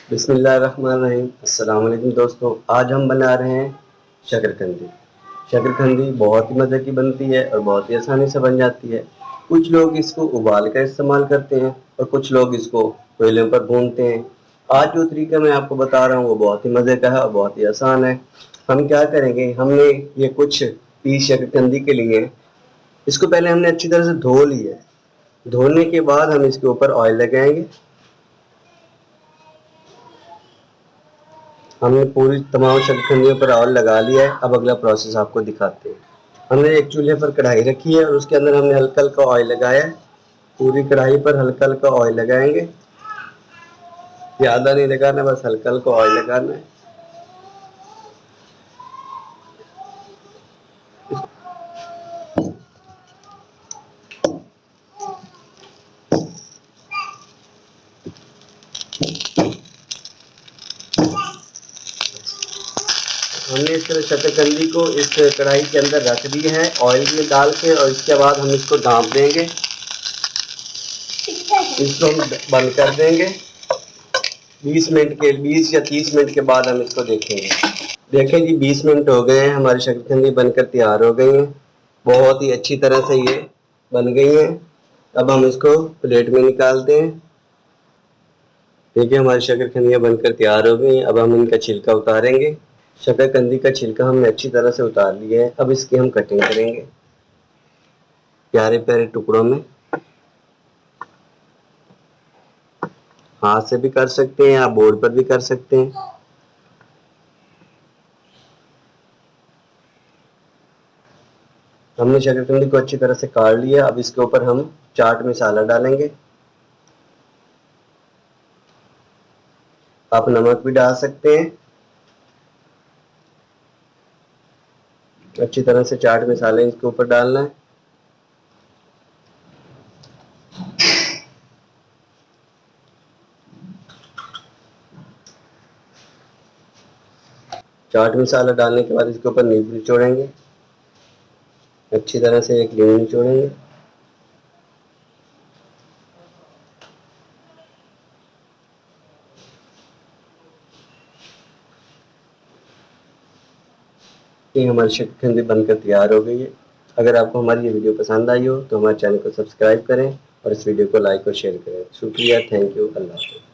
बिस्मिल्लाहिर्रहमानिर्रहीम। अस्सलाम वालेकुम दोस्तों, आज हम बना रहे हैं शकरकंदी। शकरकंदी बहुत ही मज़े की बनती है और बहुत ही आसानी से बन जाती है। कुछ लोग इसको उबाल कर इस्तेमाल करते हैं और कुछ लोग इसको कोयले पर भूनते हैं। आज जो तरीका मैं आपको बता रहा हूँ वो बहुत ही मज़े का है और बहुत ही आसान है। हम क्या करेंगे, हमने ये कुछ पीस शकरकंदी के लिए इसको पहले हमने अच्छी तरह से धो लिया है। धोने के बाद हम इसके ऊपर ऑयल लगाएंगे। हमने पूरी तमाम शकरकंदियों पर ऑयल लगा लिया है। अब अगला प्रोसेस आपको दिखाते हैं। हमने एक चूल्हे पर कढ़ाई रखी है और उसके अंदर हमने हल्का हल्का ऑयल लगाया है। पूरी कढ़ाई पर हल्का हल्का ऑयल लगाएंगे, ज़्यादा नहीं लगाना, बस हल्का हल्का ऑयल लगाना है। हमने इस तरह शकरकंदी को इस कढ़ाई के अंदर रख दिए हैं ऑयल में डाल के, और इसके बाद हम इसको ढाँप देंगे। इसको हम बंद कर देंगे। 20 या 30 मिनट के बाद हम इसको देखेंगे। देखें जी, 20 मिनट हो गए हैं, हमारी शकरकंदी बनकर तैयार हो गई हैं। बहुत ही अच्छी तरह से ये बन गई हैं। अब हम इसको प्लेट में निकालते हैं। देखिए, हमारी शकरकंदियाँ बनकर तैयार हो गई हैं। अब हम इनका छिलका उतारेंगे। शकरकंदी का छिलका हमने अच्छी तरह से उतार लिया है। अब इसकी हम कटिंग करेंगे प्यारे प्यारे टुकड़ों में। हाथ से भी कर सकते हैं, आप बोर्ड पर भी कर सकते हैं। हमने शकरकंदी को अच्छी तरह से काट लिया। अब इसके ऊपर हम चाट मसाला डालेंगे। आप नमक भी डाल सकते हैं। अच्छी तरह से चाट मसाले इसके ऊपर डालना है। चाट मसाला डालने के बाद इसके ऊपर नींबू निचोड़ेंगे। अच्छी तरह से एक नींबू निचोड़ेंगे। ये हमारी शकरकंदी बनकर तैयार हो गई है। अगर आपको हमारी ये वीडियो पसंद आई हो तो हमारे चैनल को सब्सक्राइब करें और इस वीडियो को लाइक और शेयर करें। शुक्रिया, थैंक यू, अल्लाह हाफ़िज़।